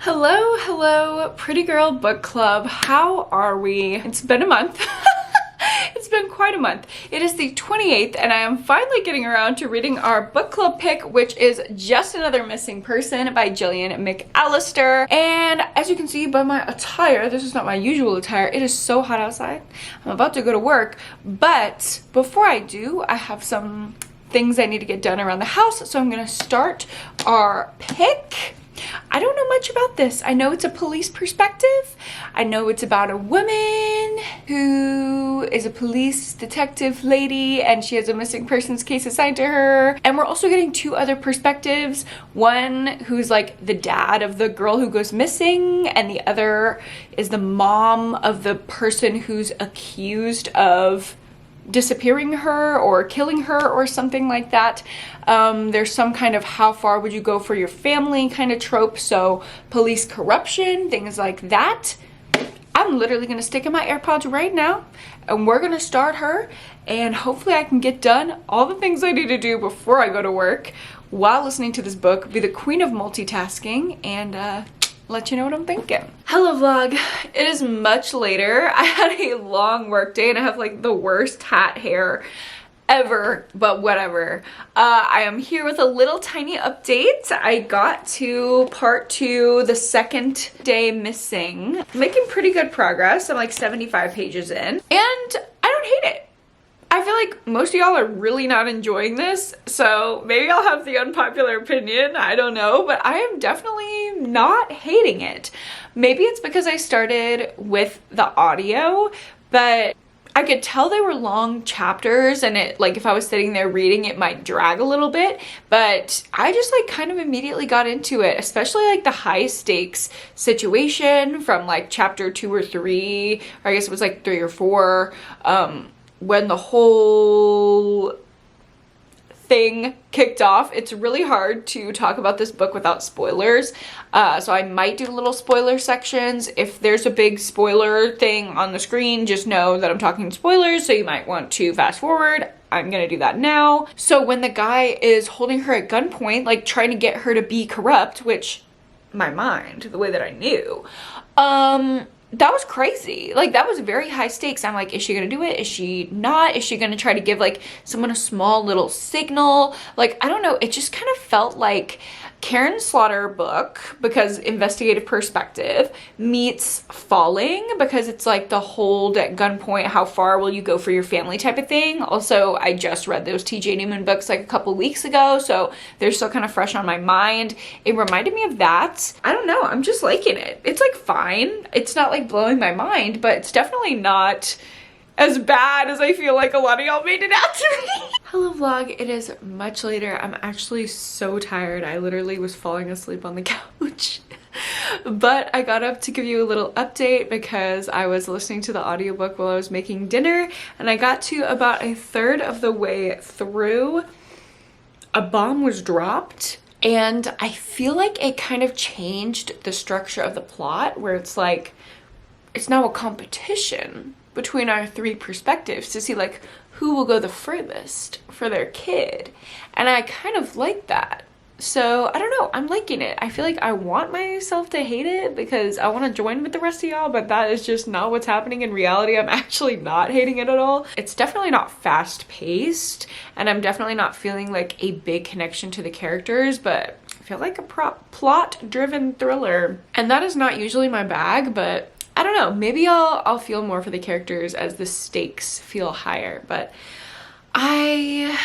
Hello, pretty girl book club. How are we? It's been a month. It's been quite a month. It is the 28th and I am finally getting around to reading our book club pick, which is Just Another Missing Person by Gillian McAllister. And as you can see by my attire, this is not my usual attire. It is so hot outside. I'm about to go to work, but before I do, I have some things I need to get done around the house. So I'm gonna start our pick. I don't know much about this. I know it's a police perspective. I know it's about a woman who is a police detective lady and she has a missing persons case assigned to her. And we're also getting two other perspectives. One who's like the dad of the girl who goes missing, and the other is the mom of the person who's accused of disappearing her or killing her or something like that. There's some kind of how far would you go for your family kind of trope, so police corruption, things like that. I'm literally gonna stick in my AirPods right now and we're gonna start her, and hopefully I can get done all the things I need to do before I go to work while listening to this book, be the queen of multitasking, and let you know what I'm thinking. Hello vlog, it is much later. I had a long work day and I have like the worst hat hair ever, but whatever. I am here with a little tiny update. I got to part 2, the second day missing. Making pretty good progress. I'm like 75 pages in and I don't hate it. I feel like most of y'all are really not enjoying this, so maybe I'll have the unpopular opinion, I don't know, but I am definitely not hating it. Maybe it's because I started with the audio, but I could tell they were long chapters and it, like, if I was sitting there reading, it might drag a little bit, but I just like kind of immediately got into it, especially like the high stakes situation from like chapter 2 or 3, or I guess it was like 3 or 4, when the whole thing kicked off. It's really hard to talk about this book without spoilers, so I might do little spoiler sections. If there's a big spoiler thing on the screen, just know that I'm talking spoilers, so you might want to fast forward. I'm gonna do that now. So when the guy is holding her at gunpoint, like trying to get her to be corrupt, which my mind, the way that I knew, that was crazy. Like, that was very high stakes. I'm like, is she gonna do it? Is she not? Is she gonna try to give like someone a small little signal? Like, I don't know. It just kind of felt like Karen Slaughter book, because investigative perspective, meets Falling, because it's like the hold at gunpoint, how far will you go for your family type of thing. Also, I just read those TJ Newman books like a couple weeks ago, so they're still kind of fresh on my mind. It reminded me of that. I don't know, I'm just liking it. It's like fine. It's not like blowing my mind, but it's definitely not as bad as I feel like a lot of y'all made it out to me. Hello vlog, it is much later. I'm actually so tired. I literally was falling asleep on the couch. But I got up to give you a little update because I was listening to the audiobook while I was making dinner, and I got to about a third of the way through. A bomb was dropped, and I feel like it kind of changed the structure of the plot, where it's like, it's now a competition between our 3 perspectives to see like who will go the furthest for their kid, and I kind of like that. So I don't know, I'm liking it. I feel like I want myself to hate it because I want to join with the rest of y'all, but that is just not what's happening in reality. I'm actually not hating it at all. It's definitely not fast paced, and I'm definitely not feeling like a big connection to the characters, but I feel like a plot driven thriller, and that is not usually my bag, but I don't know, maybe I'll feel more for the characters as the stakes feel higher. But I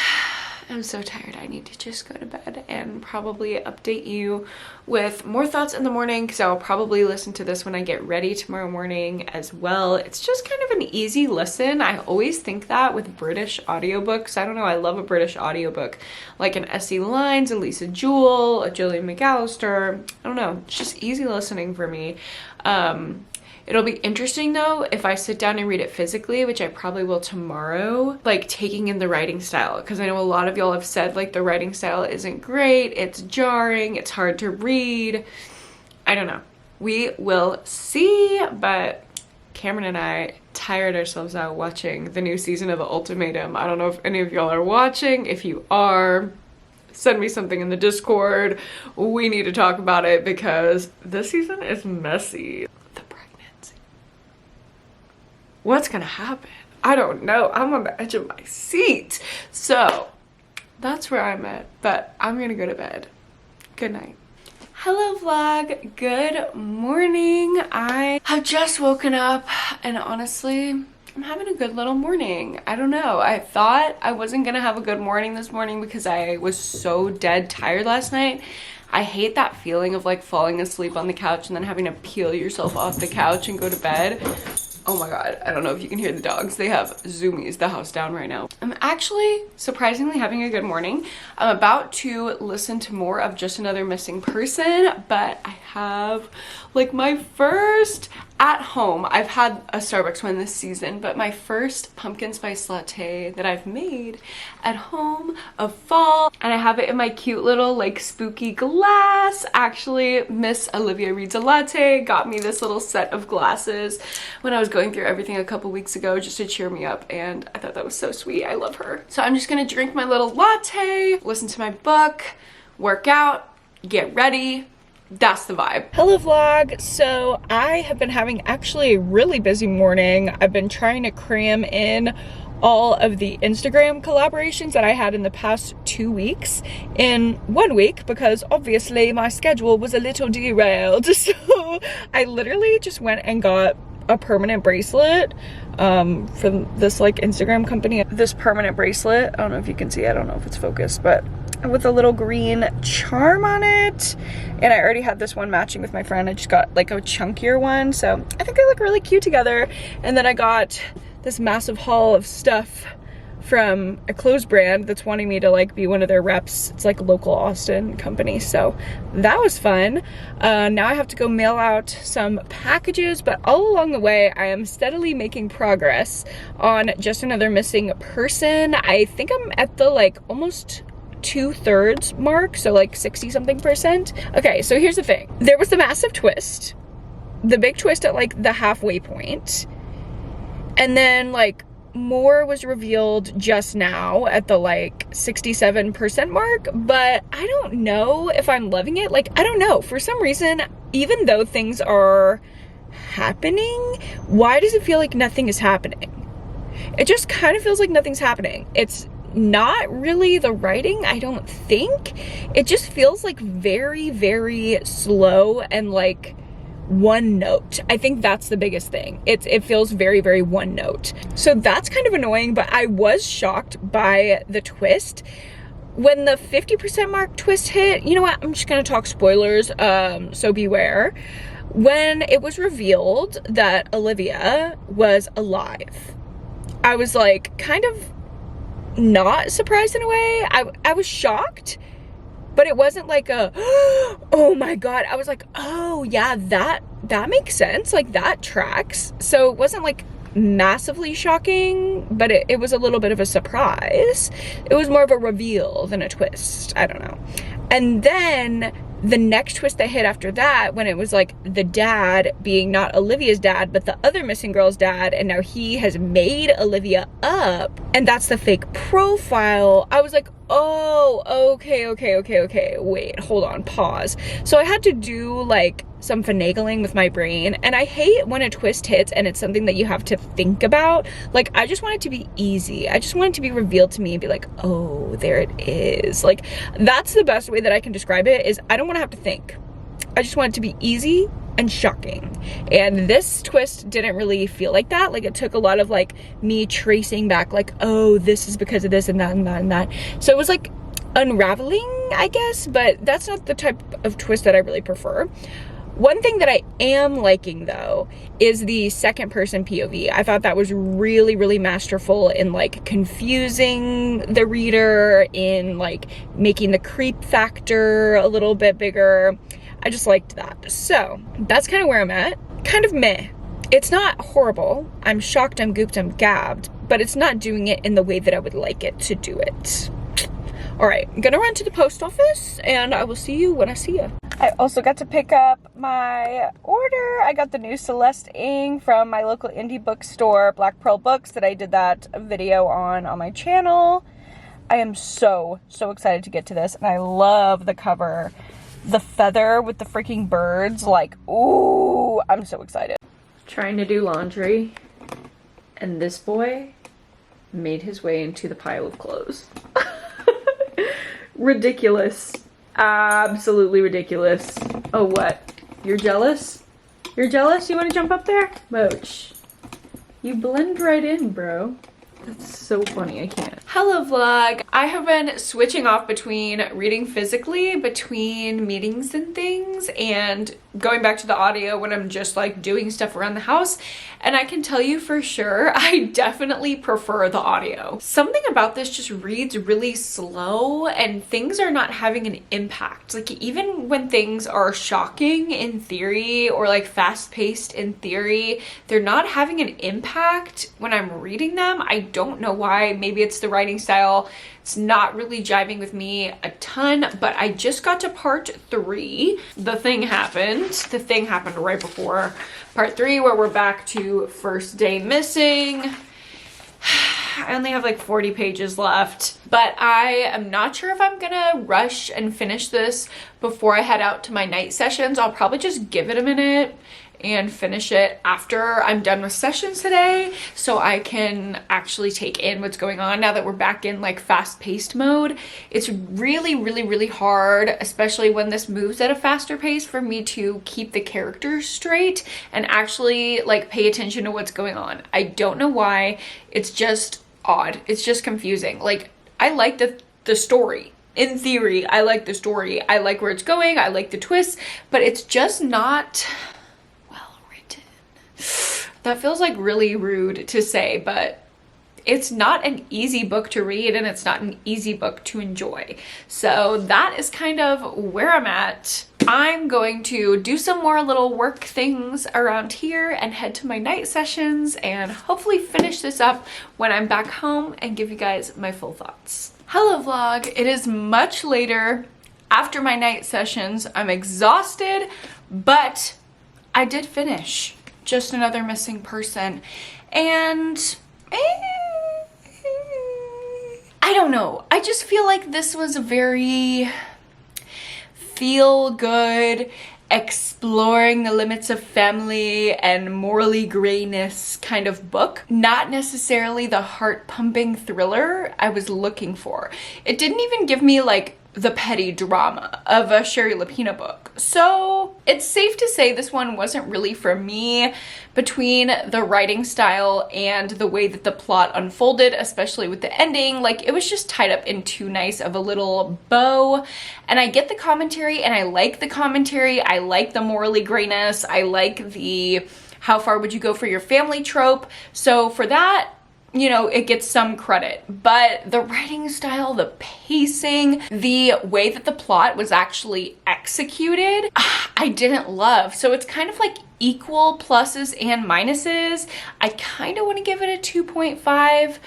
am so tired. I need to just go to bed and probably update you with more thoughts in the morning, because I'll probably listen to this when I get ready tomorrow morning as well. It's just kind of an easy listen. I always think that with British audiobooks. I don't know, I love a British audiobook, like an S.E. Lines, a Lisa Jewell, a Gillian McAllister. I don't know, it's just easy listening for me. It'll be interesting though if I sit down and read it physically, which I probably will tomorrow, like taking in the writing style, because I know a lot of y'all have said like the writing style isn't great, it's jarring, it's hard to read. I don't know. We will see, but Cameron and I tired ourselves out watching the new season of The Ultimatum. I don't know if any of y'all are watching. If you are, send me something in the Discord. We need to talk about it because this season is messy. The pregnancy. What's gonna happen? I don't know. I'm on the edge of my seat. So that's where I'm at, but I'm gonna go to bed. Good night. Hello vlog, good morning. I have just woken up and honestly, I'm having a good little morning. I don't know. I thought I wasn't gonna have a good morning this morning because I was so dead tired last night. I hate that feeling of like falling asleep on the couch and then having to peel yourself off the couch and go to bed. Oh my god, I don't know if you can hear the dogs. They have zoomies the house down right now. I'm actually surprisingly having a good morning. I'm about to listen to more of Just Another Missing Person, but I have like my first at home. I've had a Starbucks one this season, but my first pumpkin spice latte that I've made at home of fall. And I have it in my cute little like spooky glass. Actually, Miss Olivia Reads a Latte got me this little set of glasses when I was going through everything a couple weeks ago just to cheer me up, and I thought that was so sweet. I love her. So I'm just gonna drink my little latte, listen to my book, work out, get ready. That's the vibe. Hello vlog. So I have been having actually a really busy morning. I've been trying to cram in all of the Instagram collaborations that I had in the past 2 weeks in 1 week because obviously my schedule was a little derailed. So I literally just went and got a permanent bracelet from this like Instagram company. This permanent bracelet, I don't know if you can see, I don't know if it's focused, but with a little green charm on it. And I already had this one matching with my friend. I just got like a chunkier one, so I think they look really cute together. And then I got this massive haul of stuff from a clothes brand that's wanting me to like be one of their reps. It's like a local Austin company, so that was fun. Now I have to go mail out some packages, but all along the way I am steadily making progress on Just Another Missing Person. I think I'm at the like almost 2/3 mark, so like 60 something percent. Okay, so here's the thing. There was the massive twist, the big twist at like the halfway point, and then like more was revealed just now at the like 67% mark, but I don't know if I'm loving it. Like, I don't know, for some reason, even though things are happening, why does it feel like nothing is happening? It just kind of feels like nothing's happening. It's not really the writing, I don't think. It just feels like very, very slow and like one note. I think that's the biggest thing. It feels very, very one note. So that's kind of annoying, but I was shocked by the twist. When the 50% mark twist hit, you know what? I'm just gonna talk spoilers, so beware. When it was revealed that Olivia was alive, I was like kind of not surprised in a way. I was shocked, but it wasn't like a, oh my god. I was like, oh yeah, that makes sense. Like that tracks. So it wasn't like massively shocking, but it was a little bit of a surprise. It was more of a reveal than a twist. I don't know. And then the next twist that hit after that, when it was like the dad being not Olivia's dad, but the other missing girl's dad, and now he has made Olivia up, and that's the fake profile. I was like, oh, okay, wait, hold on, pause. So I had to do like some finagling with my brain, and I hate when a twist hits and it's something that you have to think about. Like, I just want it to be easy. I just want it to be revealed to me and be like, oh, there it is. Like, that's the best way that I can describe it, is I don't want to have to think. I just want it to be easy and shocking. And this twist didn't really feel like that. Like, it took a lot of like me tracing back, like, oh, this is because of this and that and that and that. So it was like unraveling, I guess, but that's not the type of twist that I really prefer. One thing that I am liking though is the second person POV. I thought that was really, really masterful in like confusing the reader, in like making the creep factor a little bit bigger. I just liked that. So that's kind of where I'm at. Kind of meh. It's not horrible. I'm shocked, I'm gooped, I'm gabbed, but it's not doing it in the way that I would like it to do it. All right, I'm gonna run to the post office and I will see you when I see you. I also got to pick up my order. I got the new Celeste ink from my local indie bookstore, Black Pearl Books, that I did that video on my channel. I am so excited to get to this, and I love the cover. The feather with the freaking birds, like, ooh, I'm so excited. Trying to do laundry, and this boy made his way into the pile of clothes. Ridiculous. Absolutely ridiculous. Oh, what? You're jealous? You're jealous? You want to jump up there? Moch. You blend right in, bro. That's so funny, I can't. Hello vlog. I have been switching off between reading physically, between meetings and things, and going back to the audio when I'm just like doing stuff around the house. And I can tell you for sure, I definitely prefer the audio. Something about this just reads really slow and things are not having an impact. Like even when things are shocking in theory or like fast paced in theory, they're not having an impact when I'm reading them. I don't know why. Maybe it's the writing style. It's not really jiving with me a ton, but I just got to part 3. The thing happened. The thing happened right before part 3 where we're back to first day missing. I only have like 40 pages left, but I am not sure if I'm gonna rush and finish this before I head out to my night sessions. I'll probably just give it a minute and finish it after I'm done with sessions today so I can actually take in what's going on now that we're back in like fast-paced mode. It's really hard, especially when this moves at a faster pace, for me to keep the characters straight and actually like pay attention to what's going on. I don't know why. It's just odd. It's just confusing. Like I like the story. In theory, I like the story. I like where it's going. I like the twists, but it's just not that feels like really rude to say, but it's not an easy book to read and it's not an easy book to enjoy. So that is kind of where I'm at. I'm going to do some more little work things around here and head to my night sessions and hopefully finish this up when I'm back home and give you guys my full thoughts. Hello vlog, it is much later after my night sessions. I'm exhausted, but I did finish Just Another Missing Person, and I don't know. I just feel like this was a very feel-good, exploring the limits of family and morally grayness kind of book. Not necessarily the heart-pumping thriller I was looking for. It didn't even give me like the petty drama of a Sherry Lapina book. So it's safe to say this one wasn't really for me. Between the writing style and the way that the plot unfolded, especially with the ending, like it was just tied up in too nice of a little bow. And I get the commentary and I like the commentary. I like the morally grayness. I like the how far would you go for your family trope. So for that, you know, it gets some credit, but the writing style, the pacing, the way that the plot was actually executed, I didn't love. So it's kind of like equal pluses and minuses. I kind of want to give it a 2.5,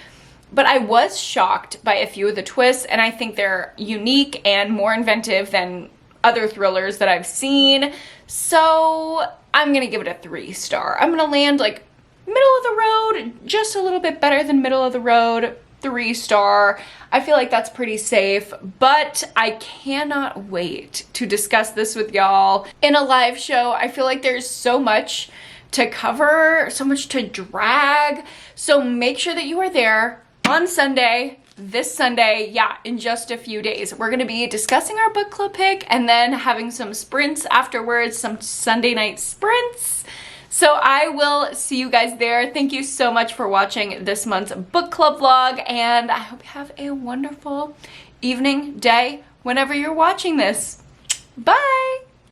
but I was shocked by a few of the twists, and I think they're unique and more inventive than other thrillers that I've seen. So I'm gonna give it a 3-star. I'm gonna land like middle of the road, just a little bit better than middle of the road, 3-star. I feel like that's pretty safe, but I cannot wait to discuss this with y'all in a live show. I feel like there's so much to cover, so much to drag. So make sure that you are there on Sunday, this Sunday, yeah, in just a few days. We're gonna be discussing our book club pick and then having some sprints afterwards, some Sunday night sprints. So I will see you guys there. Thank you so much for watching this month's book club vlog, and I hope you have a wonderful evening, day, whenever you're watching this. Bye!